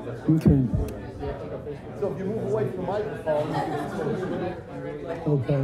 Okay. So if you move away from the microphone, you can still hear me. Okay.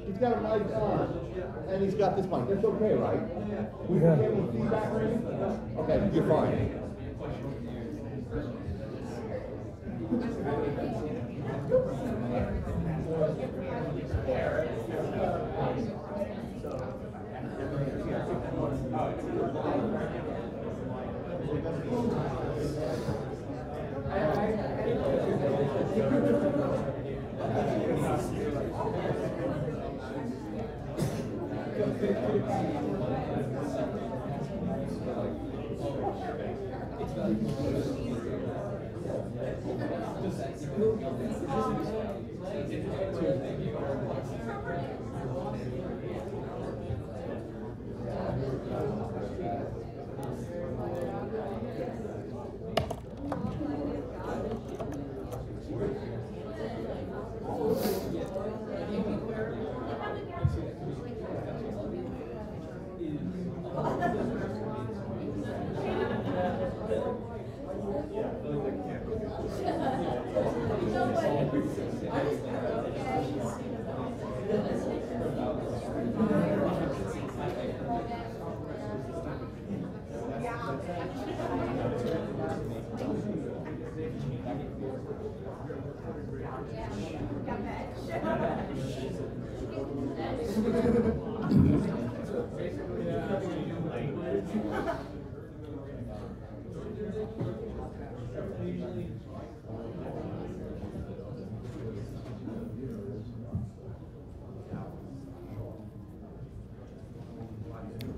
He's got a mic on, and he's got this mic. That's okay, right? We Yeah. can get any feedback or anything? Okay, you're fine.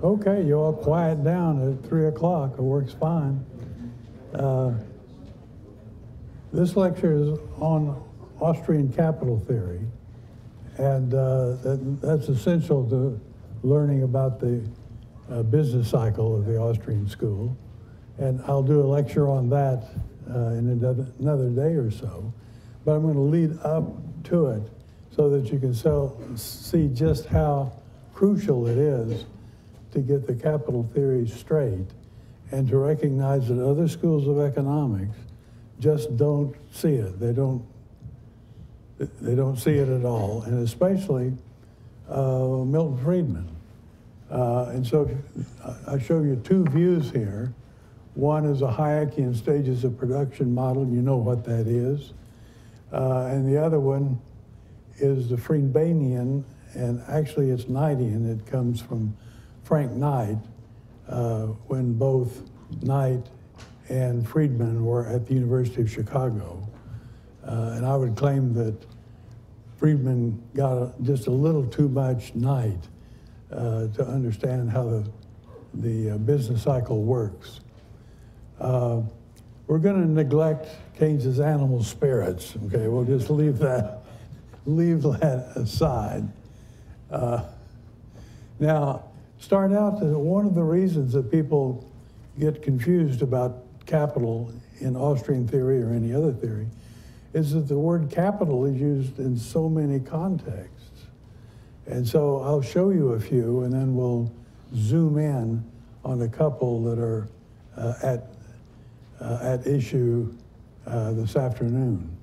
Okay, you all quiet down at 3 o'clock. It works fine. This lecture is on Austrian capital theory, and that's essential to learning about the business cycle of the Austrian School. And I'll do a lecture on that in another day or so. But I'm going to lead up to it so that you can see just how crucial it is to get the capital theory straight and to recognize that other schools of economics just don't see it. They don't see it at all, and especially Milton Friedman. And so I show you two views here. One is a Hayekian stages of production model. You know what that is. And the other one is the Friedmanian, and actually it's Knightian. It comes from Frank Knight, when both Knight and Friedman were at the University of Chicago. And I would claim that Friedman got just a little too much Knight to understand how the business cycle works. We're going to neglect Keynes's animal spirits. Okay, we'll just leave that aside. Now, start out that one of the reasons that people get confused about capital in Austrian theory or any other theory is that the word capital is used in so many contexts. And so I'll show you a few, and then we'll zoom in on a couple that are at issue this afternoon.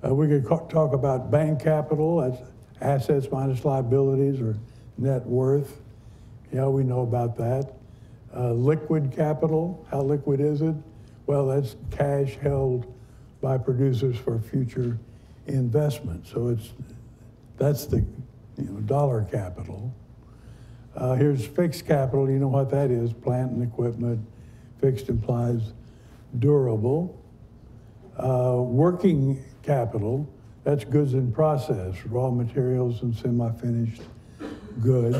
We could talk about bank capital, that's assets minus liabilities or net worth. Yeah, we know about that. Liquid capital, how liquid is it? Well, that's cash held by producers for future investment. So that's the dollar capital. Here's fixed capital. You know what that is, plant and equipment. Fixed implies durable. Working capital, that's goods in process, raw materials and semi-finished goods.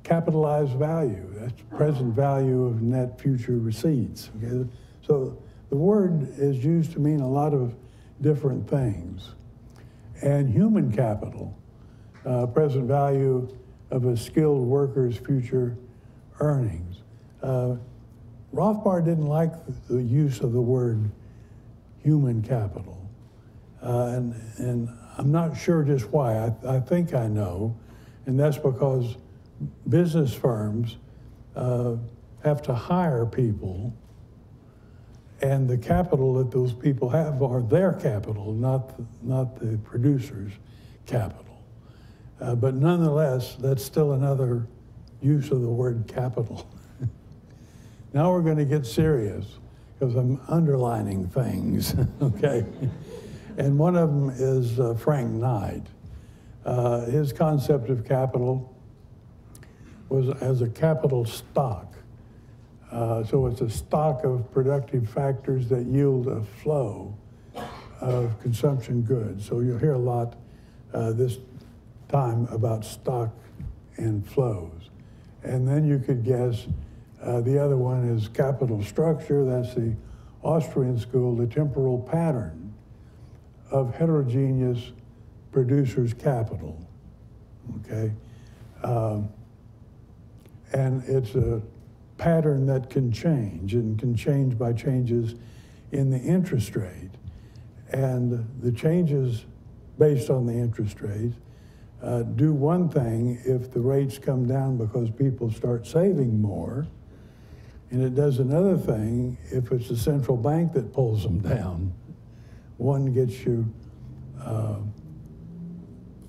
Capitalized value, that's present value of net future receipts. Okay? So the word is used to mean a lot of different things. And human capital, present value of a skilled worker's future earnings. Rothbard didn't like the use of the word human capital. And I'm not sure just why. I think I know, and that's because business firms have to hire people, and the capital that those people have are their capital, not the producer's capital. But nonetheless, that's still another use of the word capital. Now we're going to get serious, because I'm underlining things, okay? And one of them is Frank Knight. His concept of capital was as a capital stock. So it's a stock of productive factors that yield a flow of consumption goods. So you'll hear a lot this time about stock and flows. And then you could guess the other one is capital structure. That's the Austrian School, the temporal pattern of heterogeneous producers' capital, okay? And it's a pattern that can change, and can change by changes in the interest rate. And the changes based on the interest rate do one thing if the rates come down because people start saving more, and it does another thing if it's the central bank that pulls them down. One gets you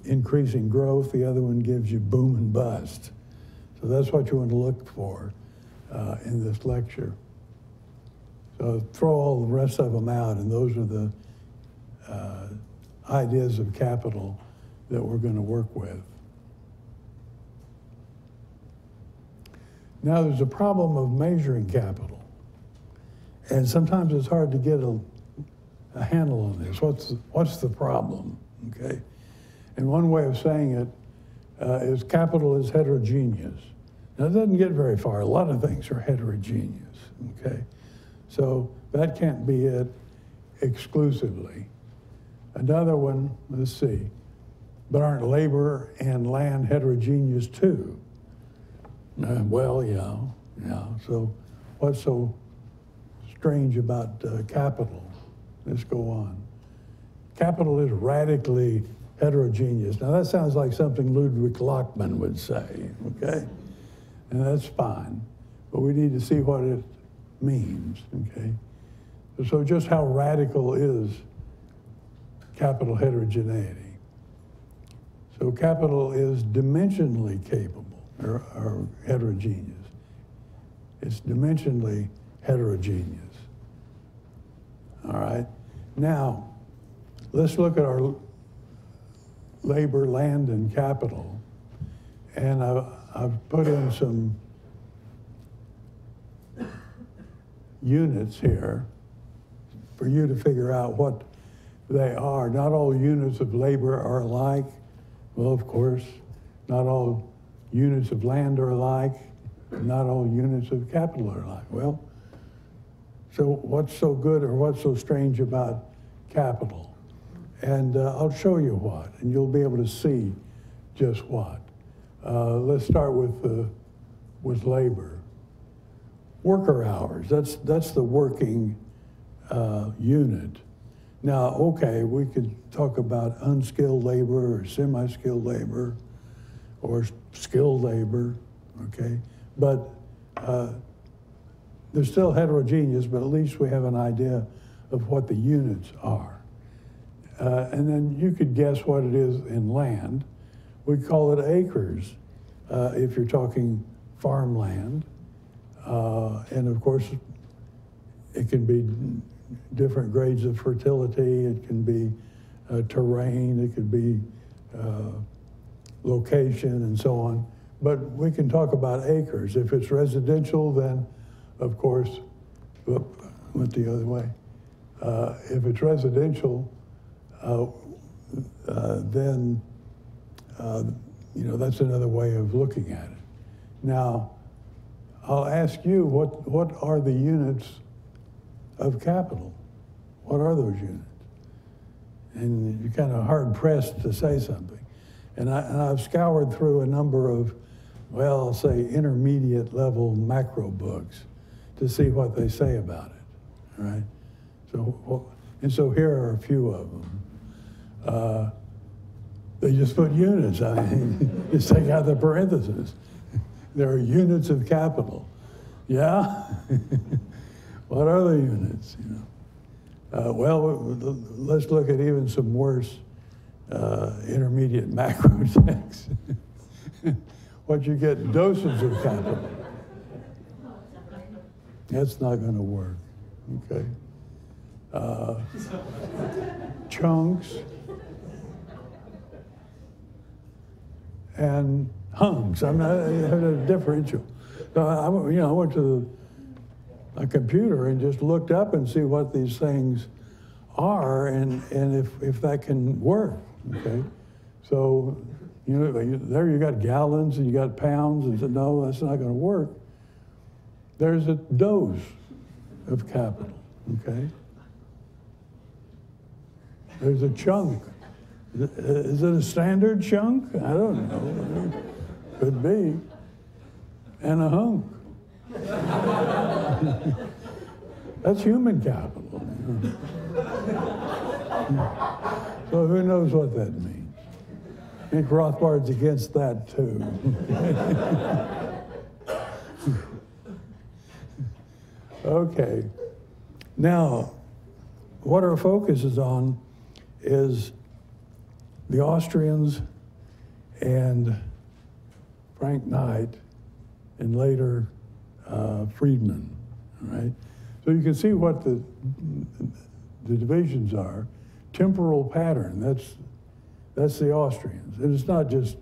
increasing growth, the other one gives you boom and bust. So that's what you want to look for in this lecture. So throw all the rest of them out, and those are the ideas of capital that we're going to work with. Now there's a problem of measuring capital, and sometimes it's hard to get a handle on this. What's the problem, okay? And one way of saying it is capital is heterogeneous. Now, it doesn't get very far. A lot of things are heterogeneous, okay? So that can't be it exclusively. Another one, let's see, but aren't labor and land heterogeneous too? Well, yeah. So what's so strange about capital? Let's go on. Capital is radically heterogeneous. Now that sounds like something Ludwig Lockman would say, okay? And that's fine, but we need to see what it means, okay? So just how radical is capital heterogeneity? So capital is dimensionally capable, or heterogeneous. It's dimensionally heterogeneous. All right? Now, let's look at our labor, land, and capital. And I've put in some units here for you to figure out what they are. Not all units of labor are alike. Well, of course, not all units of land are alike. Not all units of capital are alike. Well, so what's so good or what's so strange about capital? And I'll show you what, and you'll be able to see just what. Let's start with labor. Worker hours, that's the working unit. Now, okay, we could talk about unskilled labor or semi-skilled labor or skilled labor, okay? But they're still heterogeneous, but at least we have an idea of what the units are. And then you could guess what it is in land. We call it acres if you're talking farmland. And of course, it can be different grades of fertility. It can be terrain. It could be location and so on. But we can talk about acres. If it's residential, then of course Whoop, went the other way. If it's residential, then that's another way of looking at it. Now, I'll ask you, what are the units of capital? What are those units? And you're kind of hard-pressed to say something. And I've scoured through a number of, well, I'll say intermediate level macro books to see what they say about it, all right? So here are a few of them. They just put units. I mean, just take out the parentheses. There are units of capital. Yeah? What are the units, well, let's look at even some worse intermediate macro texts. What you get, doses of capital. That's not going to work, okay? Chunks and hunks. I'm not a differential. So I went to a computer and just looked up and see what these things are and if that can work. Okay, so there you got gallons and you got pounds and said no, that's not going to work. There's a dose of capital. Okay. There's a chunk. Is it a standard chunk? I don't know. Could be. And a hunk. That's human capital. So who knows what that means? I think Rothbard's against that too. Okay. Now, what our focus is on is the Austrians and Frank Knight and later Friedman, all right? So you can see what the divisions are. Temporal pattern, that's the Austrians. And it's not just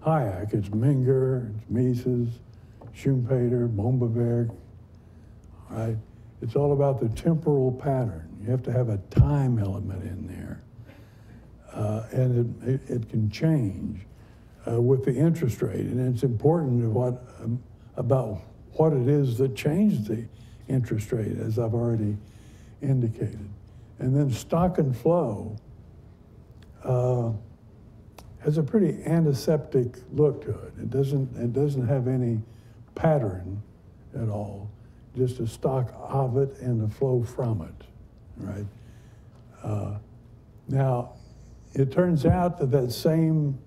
Hayek, it's Menger, it's Mises, Schumpeter, Bombeberg, all right? It's all about the temporal pattern. You have to have a time element in there. And it can change with the interest rate. And it's important about what it is that changed the interest rate, as I've already indicated. And then stock and flow has a pretty antiseptic look to it. It doesn't have any pattern at all, just a stock of it and a flow from it, right? Now, it turns out that same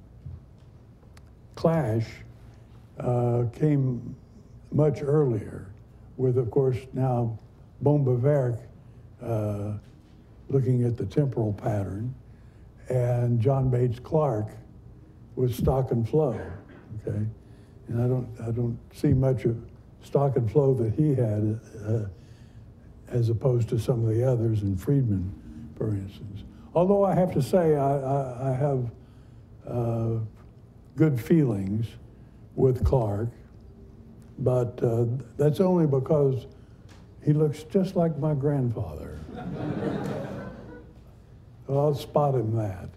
clash came much earlier with, of course, now Bombeberg looking at the temporal pattern, and John Bates Clark with stock and flow, okay? And I don't see much of stock and flow that he had as opposed to some of the others in Friedman, for instance. Although I have to say I have good feelings with Clark, but that's only because he looks just like my grandfather. So I'll spot him that.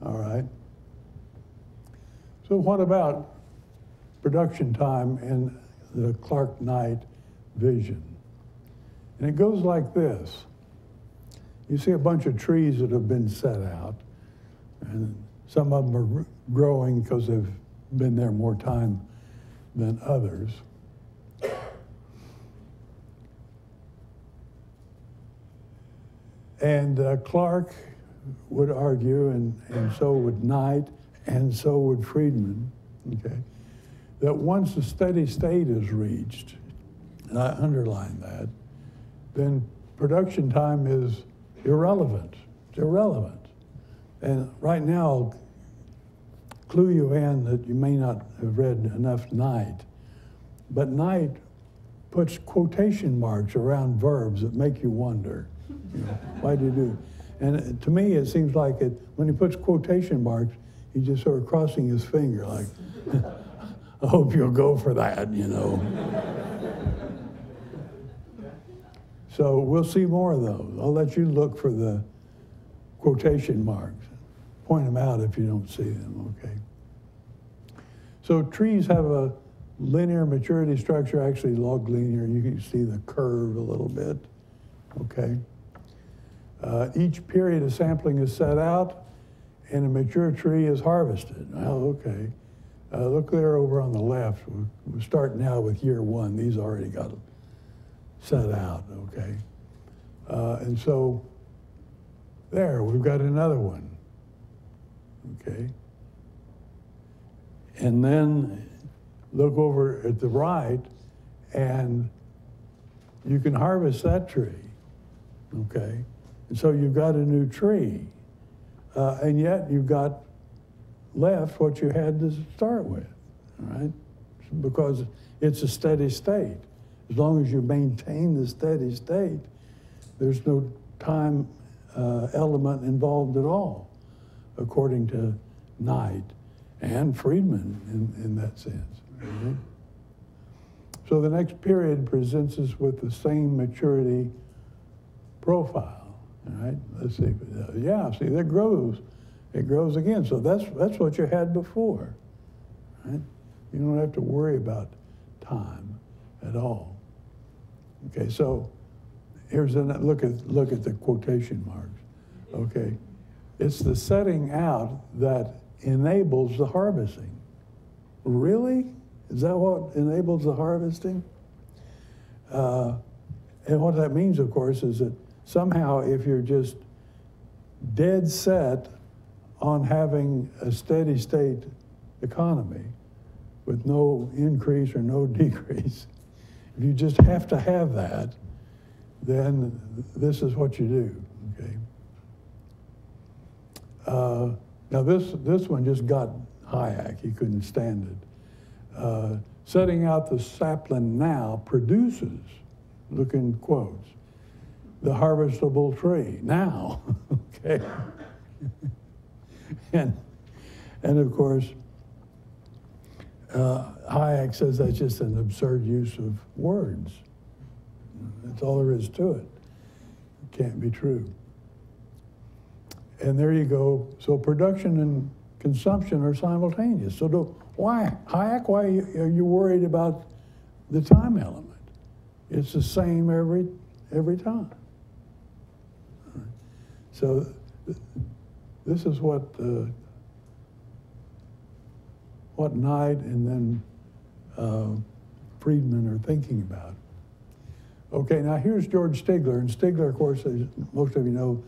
All right. So what about production time in the Clark-Knight vision? And it goes like this. You see a bunch of trees that have been set out, and some of them are growing because they've been there more time than others. And Clark would argue, and so would Knight, and so would Friedman, okay, that once the steady state is reached, and I underline that, then production time is irrelevant. It's irrelevant. And right now, I'll clue you in that you may not have read enough Knight, but Knight puts quotation marks around verbs that make you wonder. Why do you do it? And to me, it seems like when he puts quotation marks, he's just sort of crossing his finger, like, I hope you'll go for that, So we'll see more of those. I'll let you look for the quotation marks. Point them out if you don't see them, okay? So trees have a linear maturity structure, actually log linear. You can see the curve a little bit, okay? Each period of sampling is set out and a mature tree is harvested. Oh, okay. Look there over on the left. We're starting out with year one. These already got set out, okay? And so there, we've got another one, okay? And then look over at the right, and you can harvest that tree, okay? And so you've got a new tree, and yet you've got left what you had to start with, all right? Because it's a steady state. As long as you maintain the steady state, there's no time element involved at all, according to Knight and Friedman in that sense. Right? So the next period presents us with the same maturity profile. All right, let's see. Yeah, see, that grows. It grows again. So that's what you had before. Right? You don't have to worry about time at all. Okay, so here's a look at the quotation marks. Okay, it's the setting out that enables the harvesting. Really? Is that what enables the harvesting? And what that means, of course, is that somehow if you're just dead set on having a steady state economy with no increase or no decrease, if you just have to have that, then this is what you do, okay? Now this one just got Hayek, he couldn't stand it. Setting out the sapling now produces, look in quotes, the harvestable tree now, okay? and of course, Hayek says that's just an absurd use of words. That's all there is to it. It can't be true. And there you go. So production and consumption are simultaneous. So why, Hayek, why are you worried about the time element? It's the same every time. So this is what Knight and then Friedman are thinking about. Okay, now here's George Stigler, and Stigler, of course, as most of you know,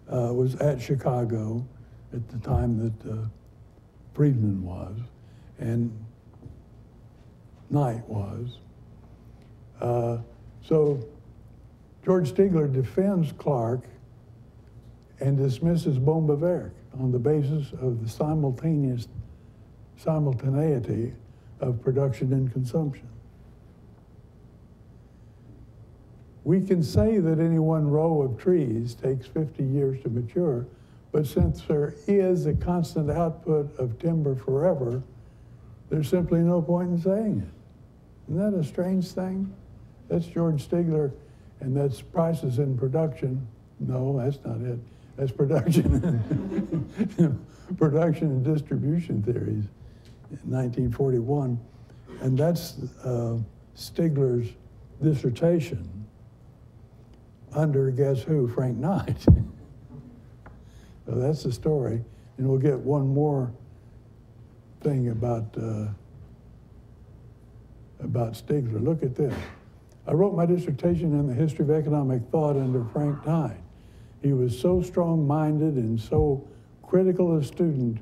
was at Chicago at the time that Friedman was, and Knight was. So George Stigler defends Clark and dismisses Bohm-Bawerk on the basis of the simultaneity of production and consumption. We can say that any one row of trees takes 50 years to mature, but since there is a constant output of timber forever, there's simply no point in saying it. Isn't that a strange thing? That's George Stigler, and that's prices in production. No, that's not it. That's production, production and distribution theories in 1941. And that's Stigler's dissertation under, guess who, Frank Knight. So that's the story. And we'll get one more thing about Stigler. Look at this. I wrote my dissertation in the history of economic thought under Frank Knight. He was so strong-minded and so critical a student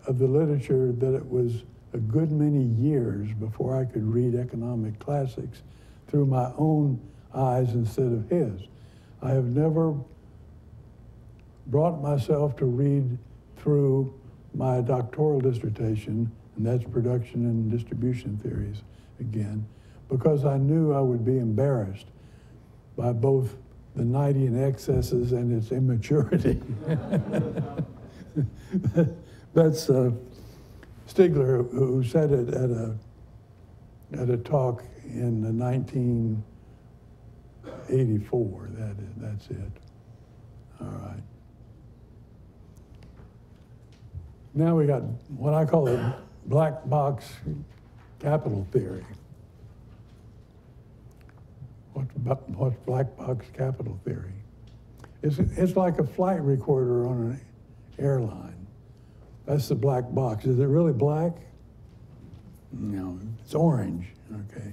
of the literature that it was a good many years before I could read economic classics through my own eyes instead of his. I have never brought myself to read through my doctoral dissertation, and that's production and distribution theories again, because I knew I would be embarrassed by both the Knightian excesses and its immaturity. That's Stigler, who said it at a talk in the 84, that's it. All right. Now we got what I call the black box capital theory. What's black box capital theory? It's like a flight recorder on an airline. That's the black box. Is it really black? No, it's orange, okay?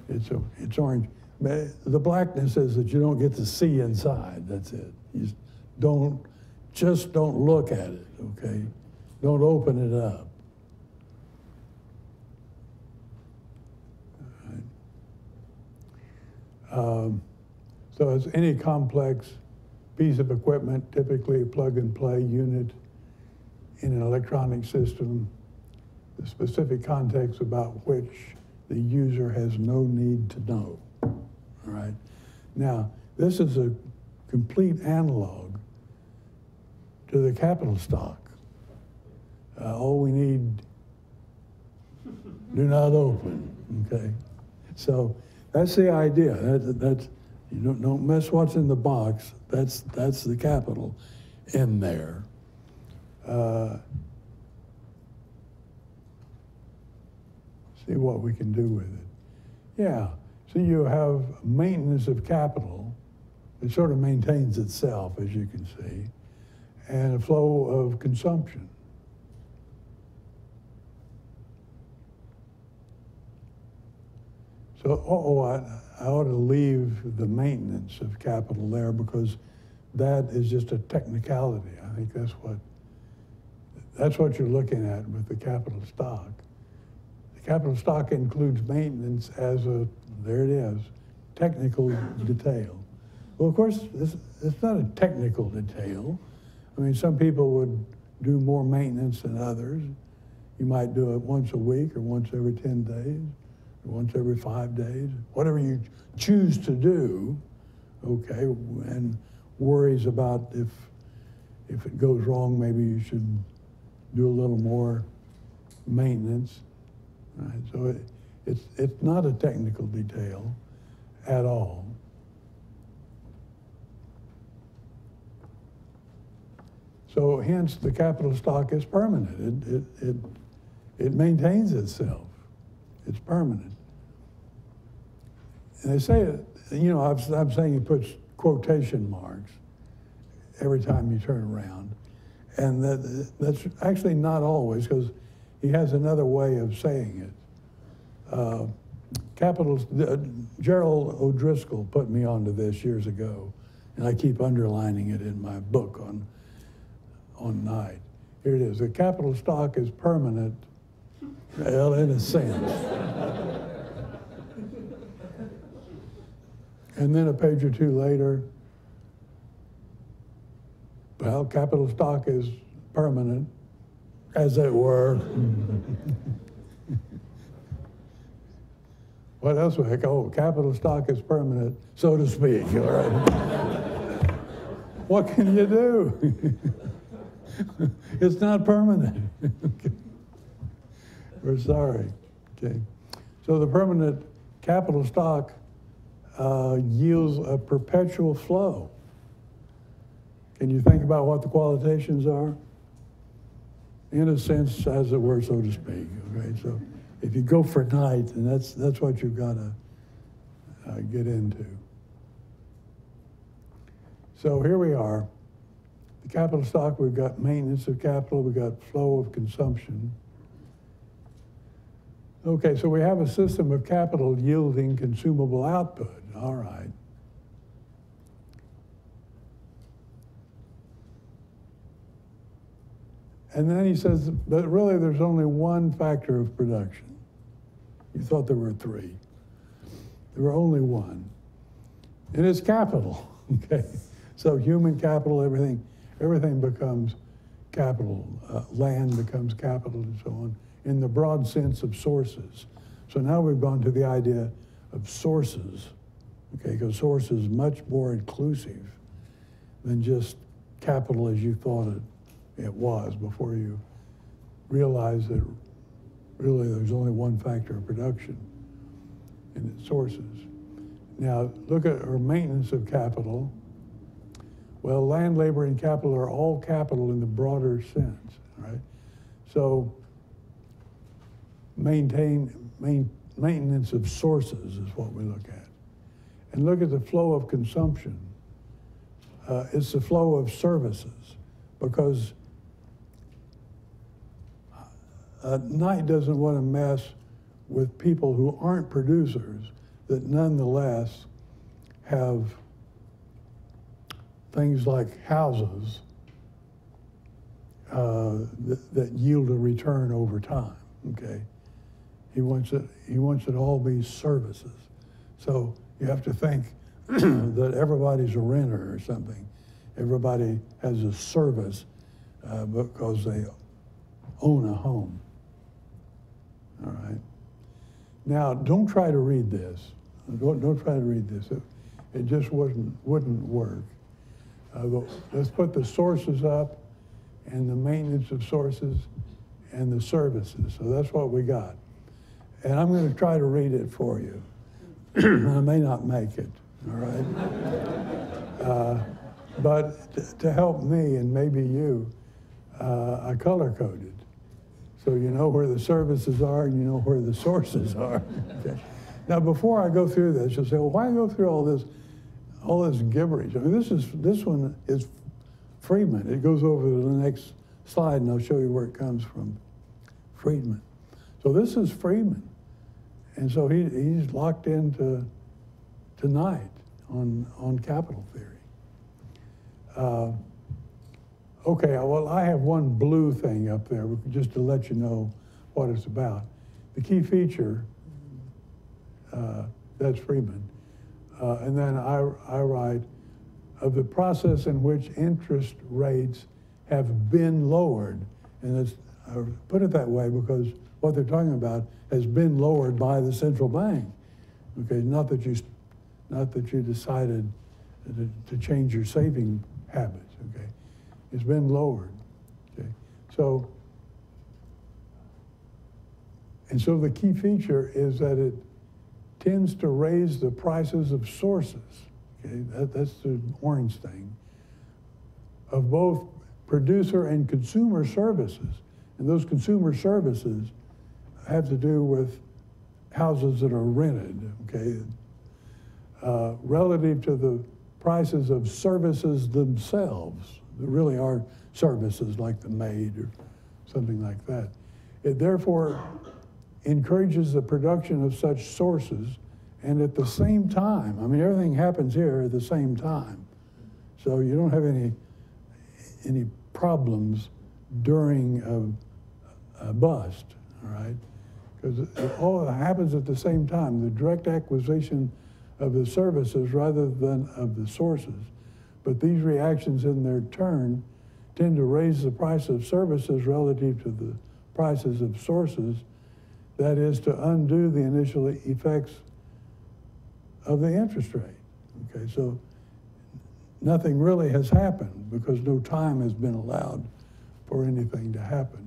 It's orange. The blackness is that you don't get to see inside, that's it. You just don't look at it, okay? Don't open it up. So it's any complex piece of equipment, typically a plug-and-play unit in an electronic system, the specific context about which the user has no need to know, all right? Now, this is a complete analog to the capital stock. All we need, do not open, okay? So that's the idea. That's you don't mess what's in the box. That's the capital in there. See what we can do with it. Yeah, so you have maintenance of capital. It sort of maintains itself, as you can see, and a flow of consumption. So, I ought to leave the maintenance of capital there because that is just a technicality. I think that's what you're looking at with the capital stock. The capital stock includes maintenance as there it is, technical detail. Well, of course, it's not a technical detail. I mean, some people would do more maintenance than others. You might do it once a week or once every 10 days. Once every 5 days, whatever you choose to do, okay, and worries about if it goes wrong, maybe you should do a little more maintenance, right? So it's not a technical detail at all. So hence the capital stock is permanent. It maintains itself. It's permanent. And they say it, you know, I'm saying he puts quotation marks every time you turn around. And that's actually not always, because he has another way of saying it. Gerald O'Driscoll put me onto this years ago, and I keep underlining it in my book on night. Here it is. The capital stock is permanent. Well, in a sense. And then a page or two later, well, capital stock is permanent, as it were. What else would I go? Capital stock is permanent, so to speak, all right? What can you do? It's not permanent. We're sorry, okay? So the permanent capital stock yields a perpetual flow. Can you think about what the qualifications are? In a sense, as it were, so to speak, okay? So if you go for night, and that's what you've got to get into. So here we are. The capital stock, we've got maintenance of capital, we've got flow of consumption. Okay, so we have a system of capital yielding consumable output. All right. And then he says, but really there's only one factor of production. You thought there were three. There were only one. And it's capital, okay? So human capital, everything becomes capital. Land becomes capital and so on, in the broad sense of sources. So now we've gone to the idea of sources, okay? Because source is much more inclusive than just capital as you thought it was before you realized that really there's only one factor of production, and it's sources. Now, look at our maintenance of capital. Well, land, labor, and capital are all capital in the broader sense, right? So maintenance of sources is what we look at. And look at the flow of consumption. It's the flow of services, because Knight doesn't want to mess with people who aren't producers that nonetheless have things like houses that yield a return over time. Okay, he wants it all be services. So you have to think that everybody's a renter or something. Everybody has a service because they own a home. All right. Now, don't try to read this. Don't try to read this. It just wouldn't work. Let's put the sources up, and the maintenance of sources, and the services. So that's what we got. And I'm going to try to read it for you. I may not make it, all right? But to help me and maybe you, I color-coded. So you know where the services are and you know where the sources are. Okay. Now, before I go through this, you'll say, well, why go through all this gibberish? I mean, this one is Friedman. It goes over to the next slide, and I'll show you where it comes from. Friedman. So this is Friedman. And so he's locked into tonight on capital theory. Okay, well, I have one blue thing up there just to let you know what it's about. The key feature, that's Friedman. And then I write, of the process in which interest rates have been lowered. And I put it that way because what they're talking about has been lowered by the central bank. Okay, not that you decided to change your saving habits. Okay, it's been lowered. Okay, so the key feature is that it tends to raise the prices of sources. Okay, that's the orange thing, of both producer and consumer services. And those consumer services have to do with houses that are rented, okay, relative to the prices of services themselves. There really are services like the maid or something like that. It therefore encourages the production of such sources, and at the same time, I mean, everything happens here at the same time. So you don't have any problems during a bust, all right? Because it all happens at the same time, the direct acquisition of the services rather than of the sources. But these reactions in their turn tend to raise the price of services relative to the prices of sources. That is to undo the initial effects of the interest rate. Okay, so nothing really has happened because no time has been allowed for anything to happen.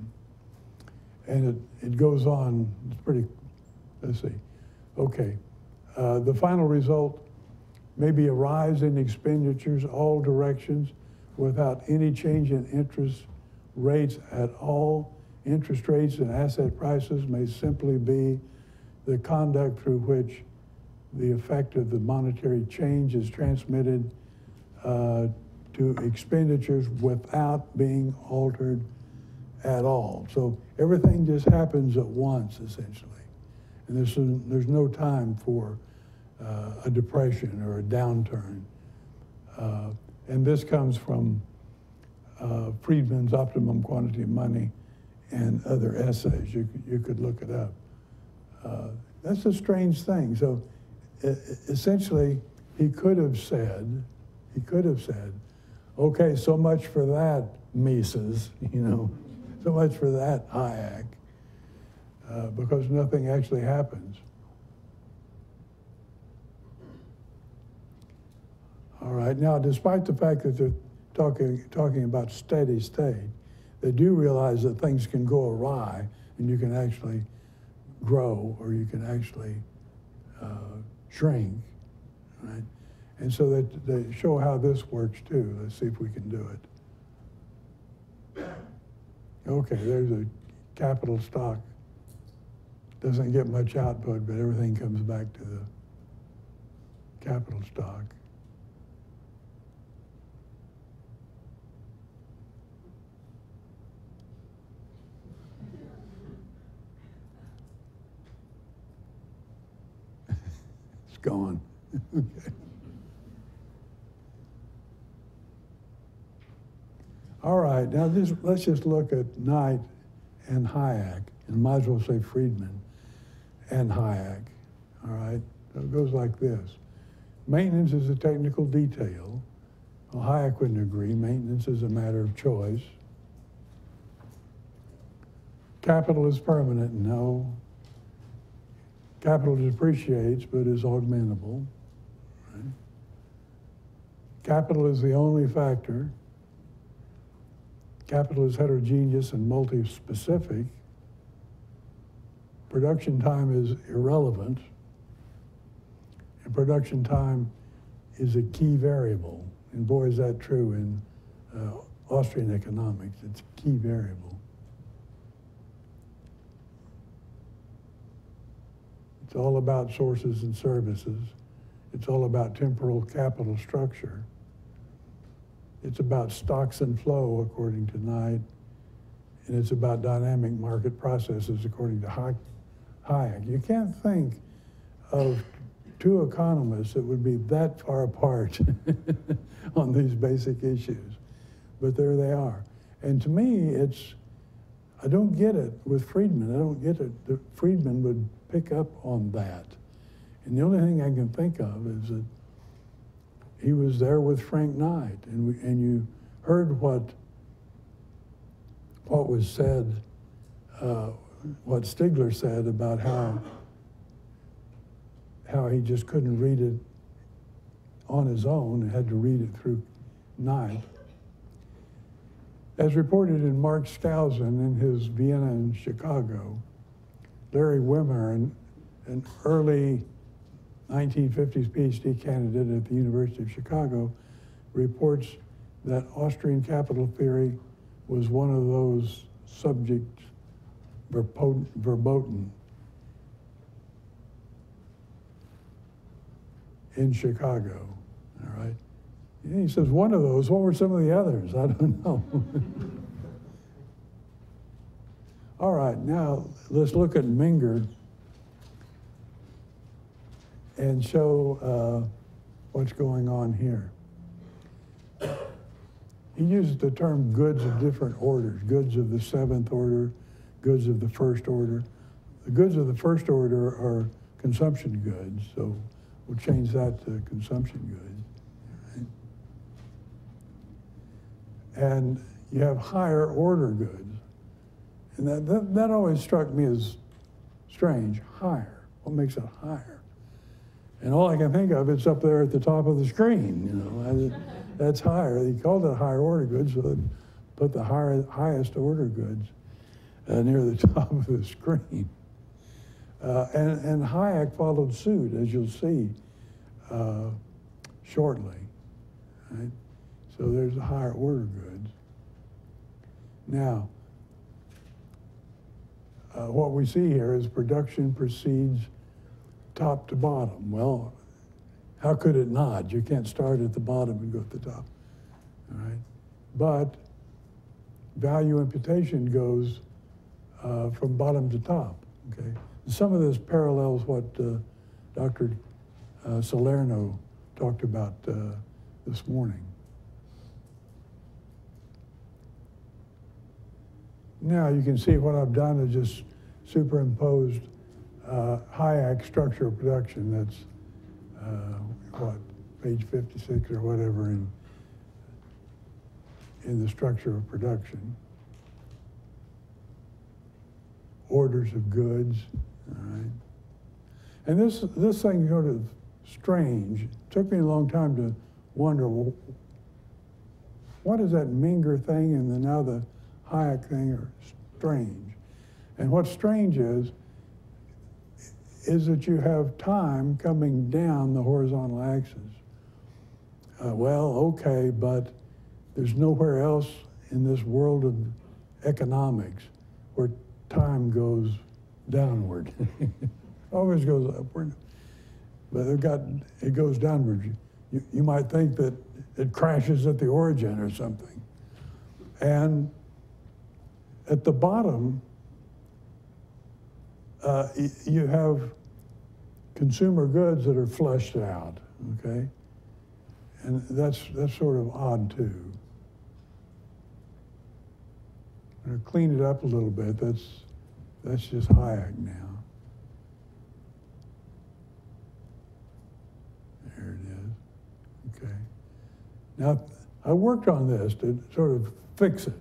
And it goes on, it's pretty, let's see. Okay, the final result may be a rise in expenditures all directions without any change in interest rates at all. Interest rates and asset prices may simply be the conduct through which the effect of the monetary change is transmitted to expenditures without being altered at all. So everything just happens at once, essentially. And there's no time for a depression or a downturn. And this comes from Friedman's Optimum Quantity of Money and other essays. You could look it up. That's a strange thing. So essentially, he could have said, okay, so much for that, Mises, you know, so much for that, Hayek, because nothing actually happens. All right, now, despite the fact that they're talking about steady state, they do realize that things can go awry and you can actually grow or you can actually shrink, right? And so that they show how this works too. Let's see if we can do it. Okay, there's a capital stock. Doesn't get much output, but everything comes back to the capital stock. It's gone. Okay. All right, now let's just look at Knight and Hayek, and might as well say Friedman and Hayek, all right? So it goes like this. Maintenance is a technical detail. Well, Hayek wouldn't agree. Maintenance is a matter of choice. Capital is permanent, no. Capital depreciates, but is augmentable. Right? Capital is the only factor. Capital is heterogeneous and multi-specific. Production time is irrelevant. And production time is a key variable. And boy, is that true in Austrian economics. It's a key variable. It's all about sources and services. It's all about temporal capital structure. It's about stocks and flow, according to Knight, and it's about dynamic market processes, according to Hayek. You can't think of two economists that would be that far apart on these basic issues, but there they are. And to me, I don't get it with Friedman. I don't get it that Friedman would pick up on that. And the only thing I can think of is that he was there with Frank Knight, and you heard what was said, what Stigler said about how he just couldn't read it on his own and had to read it through Knight. As reported in Mark Skousen in his Vienna and Chicago, Larry Wimmer, an early 1950s PhD candidate at the University of Chicago, reports that Austrian capital theory was one of those subjects verboten in Chicago, all right? And he says, one of those, what were some of the others? I don't know. All right, now let's look at Menger and show what's going on here. He uses the term goods of different orders, goods of the seventh order, goods of the first order. The goods of the first order are consumption goods, so we'll change that to consumption goods. Right? And you have higher order goods. And that always struck me as strange, higher. What makes it higher? And all I can think of, it's up there at the top of the screen, you know. That's higher. He called it higher order goods, so they put the highest order goods near the top of the screen. And Hayek followed suit, as you'll see shortly. Right? So there's the higher order goods. Now, what we see here is production proceeds top to bottom. Well, how could it not? You can't start at the bottom and go to the top, all right? But value imputation goes from bottom to top, okay? And some of this parallels what Dr. Salerno talked about this morning. Now you can see what I've done is just superimposed Hayek structure of production. That's page 56 or whatever in the structure of production. Orders of goods, all right? And this thing sort of strange. It took me a long time to wonder, well, what is that Menger thing and then now the Hayek thing are strange. And what's strange is is that you have time coming down the horizontal axis. Well, okay, but there's nowhere else in this world of economics where time goes downward. Always goes upward, but it goes downward. You might think that it crashes at the origin or something. And at the bottom, you have consumer goods that are flushed out, okay? And that's sort of odd too. I'm gonna clean it up a little bit. That's just Hayek now. There it is, okay. Now, I worked on this to sort of fix it,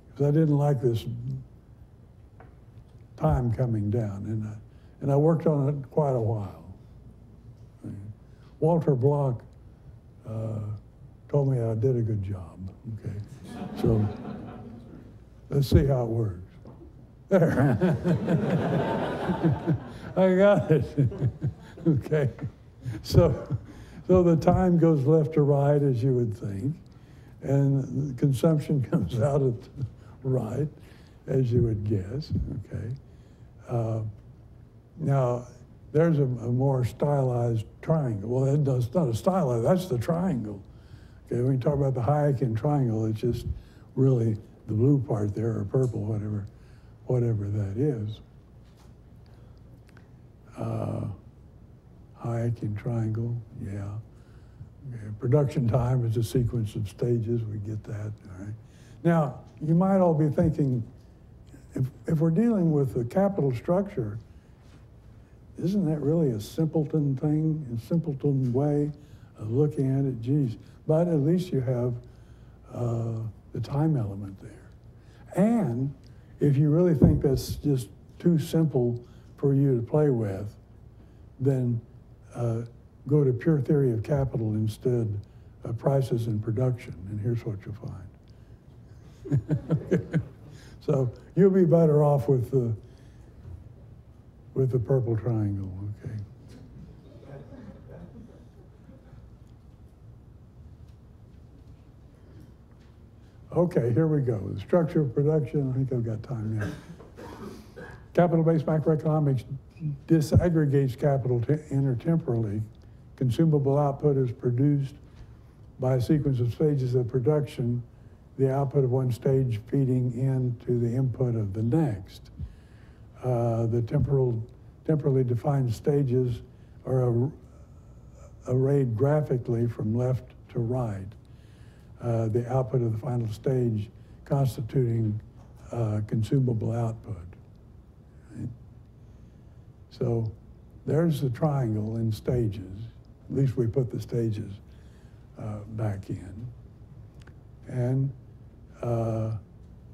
because I didn't like this time coming down, and I worked on it quite a while. Walter Block told me I did a good job, okay? So let's see how it works. There. I got it. Okay. So the time goes left to right, as you would think, and the consumption comes out at the right, as you would guess, okay? Now, there's a more stylized triangle. Well, it's not a stylized, that's the triangle. Okay, when you talk about the Hayekian triangle, it's just really the blue part there, or purple, whatever that is. Hayekian triangle, yeah. Okay, production time is a sequence of stages, we get that, all right. Now, you might all be thinking, if we're dealing with the capital structure, isn't that really a simpleton thing, a simpleton way of looking at it? Geez, but at least you have the time element there. And if you really think that's just too simple for you to play with, then go to pure theory of capital instead of prices and production, and here's what you'll find. So you'll be better off with the purple triangle, okay? Okay, here we go. The structure of production, I think I've got time now. Capital-based macroeconomics disaggregates capital intertemporally. Consumable output is produced by a sequence of stages of production, the output of one stage feeding into the input of the next. The temporally defined stages are arrayed graphically from left to right. The output of the final stage constituting consumable output. Right? So there's the triangle in stages. At least we put the stages back in. And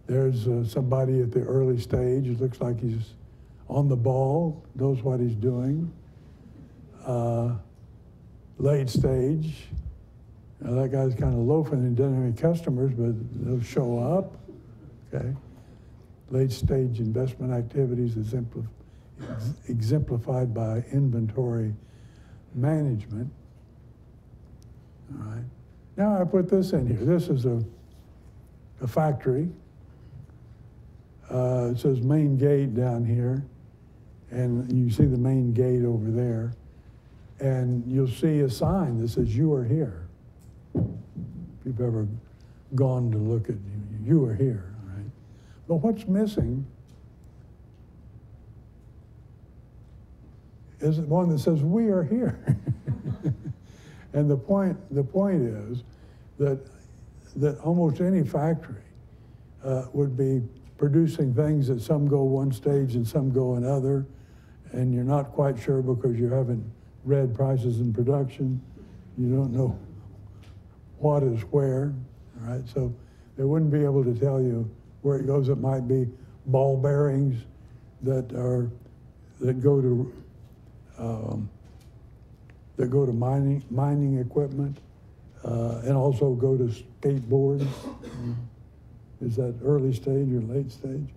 there's somebody at the early stage. It looks like he's on the ball, knows what he's doing. Late stage. Now that guy's kind of loafing and doesn't have any customers, but they'll show up, okay? Late stage investment activities exemplified by inventory management, all right? Now I put this in here. This is a factory. It says main gate down here, and you see the main gate over there, and you'll see a sign that says, "You are here." If you've ever gone to look at you are here, right? But what's missing is one that says we are here. And the point is that almost any factory would be producing things that some go one stage and some go another, and you're not quite sure because you haven't read prices in production. You don't know what is where, all right? So they wouldn't be able to tell you where it goes. It might be ball bearings that go to mining equipment, and also go to skateboards. Is that early stage or late stage?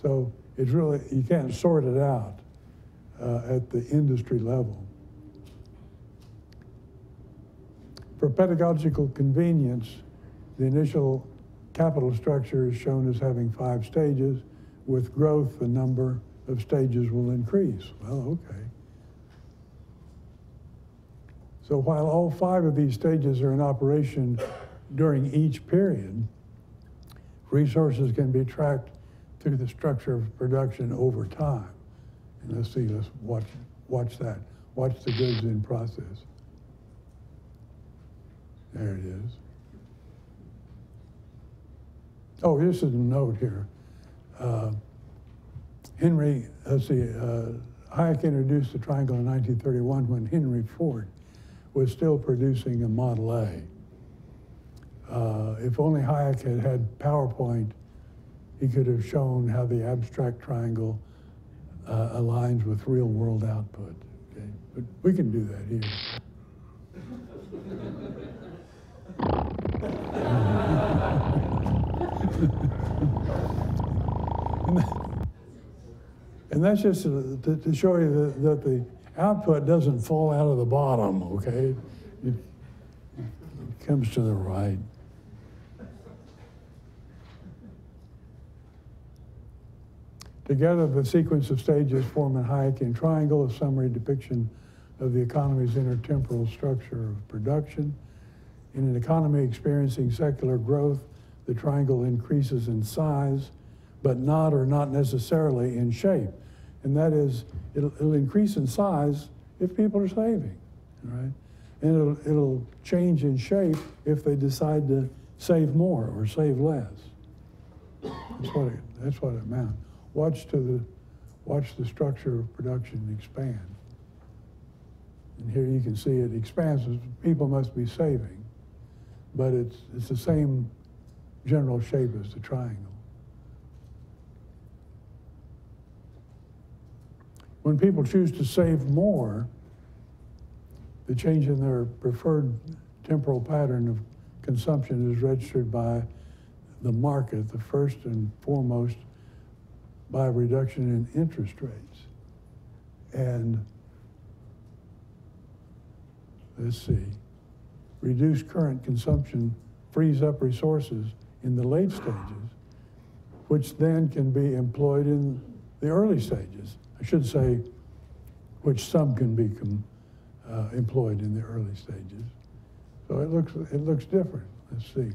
So it's really, you can't sort it out. at the industry level. For pedagogical convenience, the initial capital structure is shown as having 5 stages. With growth, the number of stages will increase. Well, okay. So while all 5 of these stages are in operation during each period, resources can be tracked through the structure of production over time. And let's watch that. Watch the goods in process. There it is. Oh, this is a note here. Hayek introduced the triangle in 1931 when Henry Ford was still producing a Model A. If only Hayek had had PowerPoint, he could have shown how the abstract triangle aligns with real-world output. Okay? But we can do that here. And that's just to show you that the output doesn't fall out of the bottom, okay? It comes to the right. Together, the sequence of stages form a Hayekian triangle, a summary depiction of the economy's intertemporal structure of production. In an economy experiencing secular growth, the triangle increases in size, but not or not necessarily in shape. And that is, it'll increase in size if people are saving, right? And it'll change in shape if they decide to save more or save less. That's what it meant. Watch the structure of production expand. And here you can see it expands. People must be saving, but it's the same general shape as the triangle. When people choose to save more, the change in their preferred temporal pattern of consumption is registered by the market, the first and foremost by a reduction in interest rates. And let's see, reduced current consumption frees up resources in the late stages, which then can be employed in the early stages. I should say, which some can be employed in the early stages. So it looks different. Let's see.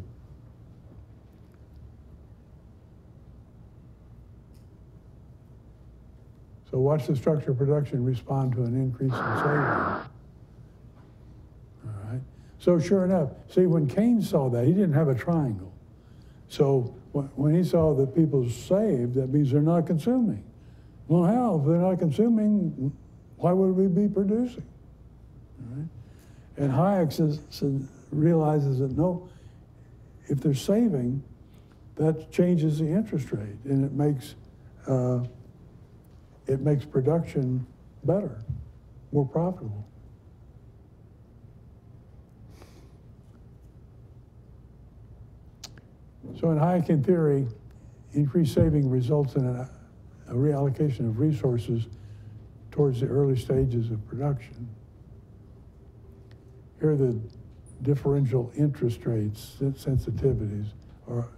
So watch the structure of production respond to an increase in savings. All right. So sure enough, see, when Keynes saw that, he didn't have a triangle. So when he saw that people saved, that means they're not consuming. Well, hell, if they're not consuming, why would we be producing? All right? And Hayek realizes that no, if they're saving, that changes the interest rate, and it makes production better, more profitable. So in Hayekian theory, increased saving results in a reallocation of resources towards the early stages of production. Here are the differential interest rates, sensitivities are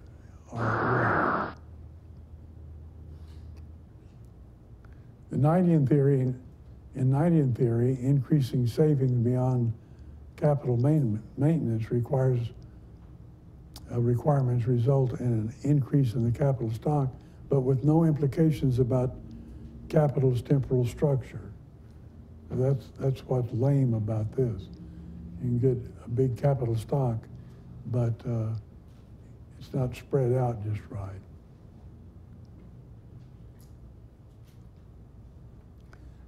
in Knightian theory, increasing savings beyond capital maintenance requirements result in an increase in the capital stock, but with no implications about capital's temporal structure. So that's what's lame about this. You can get a big capital stock, but it's not spread out just right.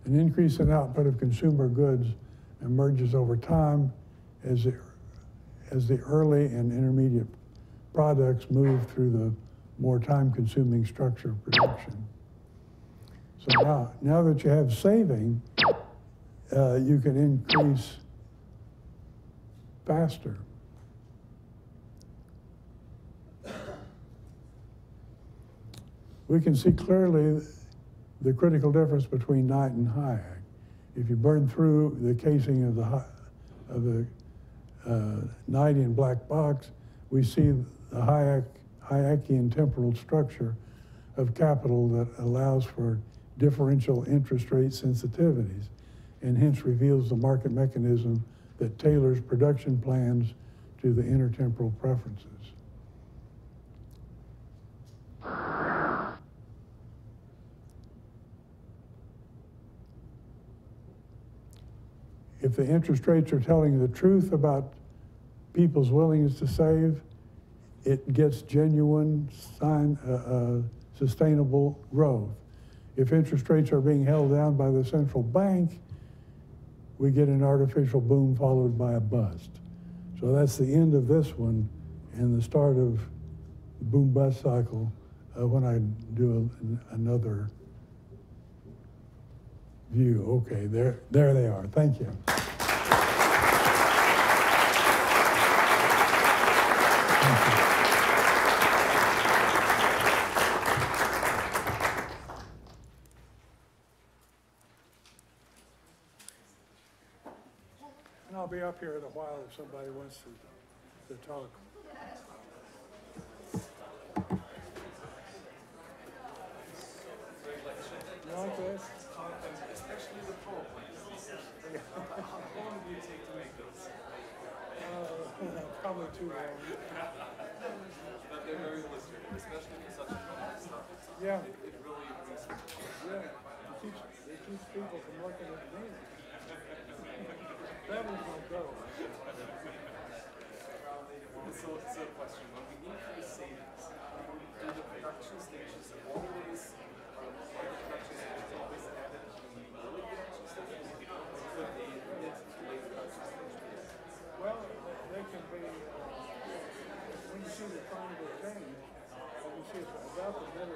An increase in output of consumer goods emerges over time as the early and intermediate products move through the more time-consuming structure of production. So now that you have saving, you can increase faster. We can see clearly the critical difference between Knight and Hayek. If you burn through the casing of the Knightian black box, we see the Hayekian temporal structure of capital that allows for differential interest rate sensitivities, and hence reveals the market mechanism that tailors production plans to the intertemporal preferences. If the interest rates are telling the truth about people's willingness to save, it gets genuine, sustainable growth. If interest rates are being held down by the central bank, we get an artificial boom followed by a bust. So that's the end of this one and the start of the boom-bust cycle when I do another view. Okay, there they are. Thank you. And I'll be up here in a while if somebody wants to talk. You like this? Especially the PowerPoint. How long do you take to make those? Probably too long. But they're very illustrative, especially for such complex stuff. Yeah. It really brings Yeah. They teach people from looking at me. That was my goal. So it's a question. When we increase savings, do the production stations always, are the production stations always added to the early production stations? Or could they knit to late production stations? Well, they can be, when you see the triangle change, you see it's about the middle